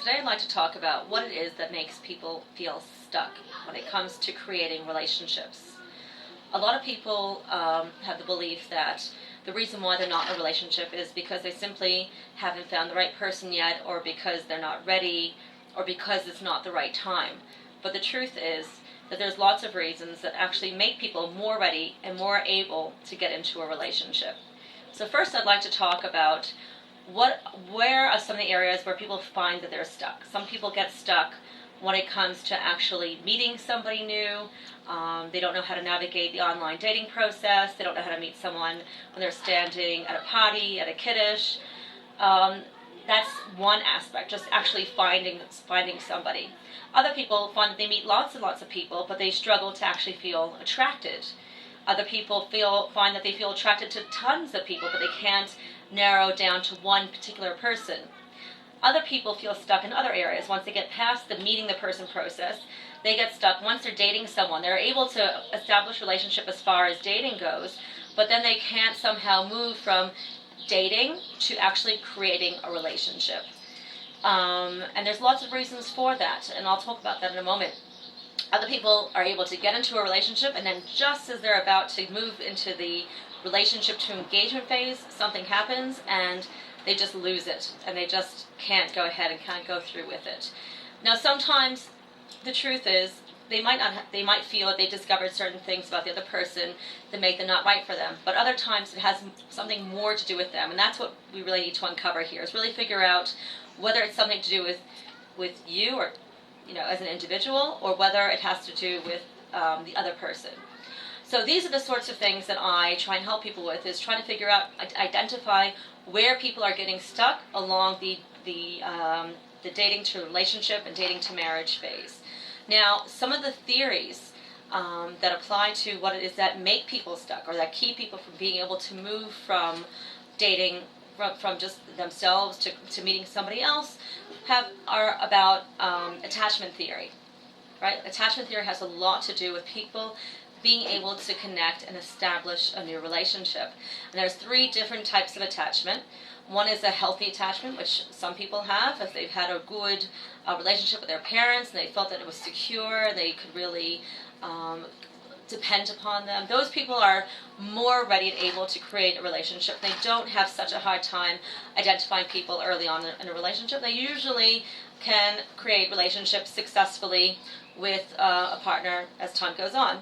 Today I'd like to talk about what it is that makes people feel stuck when it comes to creating relationships. A lot of people have the belief that the reason why they're not in a relationship is because they simply haven't found the right person yet, or because they're not ready, or because it's not the right time. But the truth is that there's lots of reasons that actually make people more ready and more able to get into a relationship. So first I'd like to talk about where are some of the areas where people find that they're stuck. Some people get stuck when it comes to actually meeting somebody new. They don't know how to navigate the online dating process. They don't know how to meet someone when they're standing at a party, at a kiddush. That's one aspect, just actually finding somebody. Other people find that they meet lots and lots of people, but they struggle to actually feel attracted. Other people find that they feel attracted to tons of people, but they can't narrow down to one particular person. Other people feel stuck in other areas. Once they get past the meeting the person process, they get stuck. Once they're dating someone, they're able to establish a relationship as far as dating goes, but then they can't somehow move from dating to actually creating a relationship. And there's lots of reasons for that, and I'll talk about that in a moment. Other people are able to get into a relationship, and then just as they're about to move into the relationship to engagement phase, something happens and they just lose it, and they just can't go ahead and can't go through with it. Now sometimes the truth is they might feel that they discovered certain things about the other person that make them not right for them, but other times it has something more to do with them, and that's what we really need to uncover here, is really figure out whether it's something to do with you, or as an individual, or whether it has to do with the other person. So these are the sorts of things that I try and help people with, is trying to figure out, identify where people are getting stuck along the dating to relationship and dating to marriage phase. Now, some of the theories that apply to what it is that make people stuck, or that keep people from being able to move from dating from just themselves to meeting somebody else, are about attachment theory. Right? Attachment theory has a lot to do with people being able to connect and establish a new relationship. And there's 3 different types of attachment. One is a healthy attachment, which some people have if they've had a good relationship with their parents and they felt that it was secure, they could really depend upon them. Those people are more ready and able to create a relationship. They don't have such a hard time identifying people early on in a relationship. They usually can create relationships successfully with a partner as time goes on.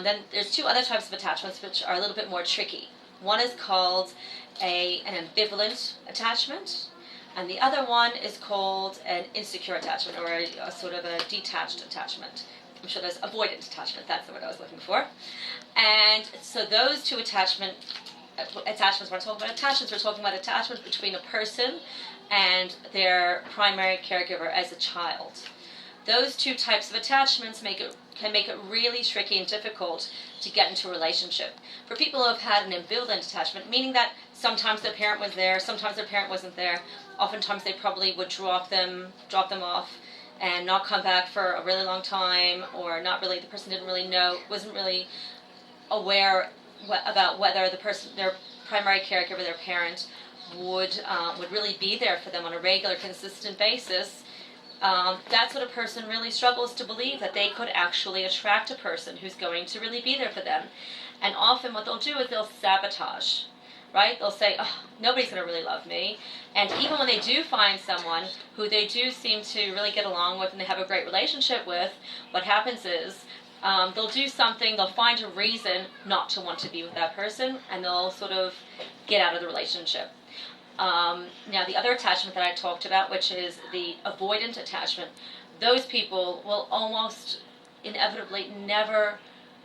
Then there's 2 other types of attachments which are a little bit more tricky. One is called an ambivalent attachment, and the other one is called an insecure attachment, or a sort of a detached attachment. I'm sure there's avoidant attachment, that's the word I was looking for. And so those 2 attachments, we're talking about attachments between a person and their primary caregiver as a child. Those 2 types of attachments can make it really tricky and difficult to get into a relationship. For people who have had an ambivalent attachment, meaning that sometimes their parent was there, sometimes their parent wasn't there, oftentimes they probably would drop them off and not come back for a really long time, or not really, the person wasn't really aware about whether their primary caregiver, their parent, would really be there for them on a regular, consistent basis. That sort of person really struggles to believe that they could actually attract a person who's going to really be there for them. And often what they'll do is they'll sabotage, right? They'll say, oh, nobody's going to really love me. And even when they do find someone who they do seem to really get along with and they have a great relationship with, what happens is they'll do something, they'll find a reason not to want to be with that person, and they'll sort of get out of the relationship. Now, the other attachment that I talked about, which is the avoidant attachment, those people will almost inevitably never,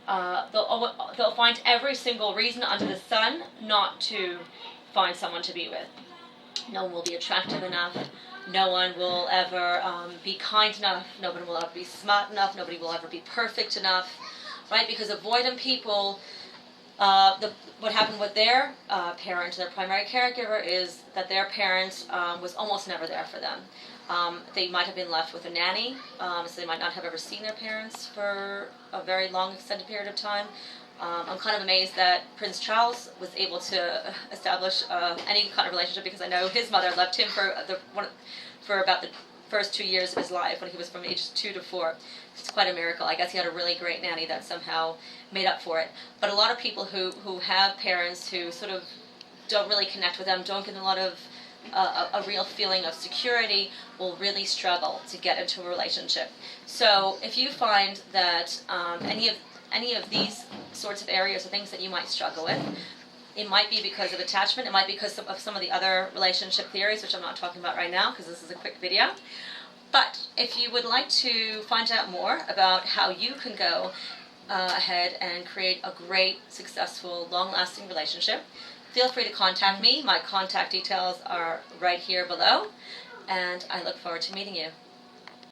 they'll find every single reason under the sun not to find someone to be with. No one will be attractive enough. No one will ever be kind enough. Nobody will ever be smart enough. Nobody will ever be perfect enough, right? Because avoidant people, what happened with their parent, their primary caregiver, is that their parent was almost never there for them. They might have been left with a nanny, so they might not have ever seen their parents for a very long, extended period of time. I'm kind of amazed that Prince Charles was able to establish any kind of relationship, because I know his mother left him for first 2 years of his life when he was from age 2 to 4. It's quite a miracle. I guess he had a really great nanny that somehow made up for it. But a lot of people who have parents who sort of don't really connect with them, don't get a lot of a real feeling of security, will really struggle to get into a relationship. So if you find that any of these sorts of areas are things that you might struggle with, it might be because of attachment, it might be because of some of the other relationship theories, which I'm not talking about right now because this is a quick video. But if you would like to find out more about how you can go ahead and create a great, successful, long-lasting relationship, feel free to contact me. My contact details are right here below, and I look forward to meeting you.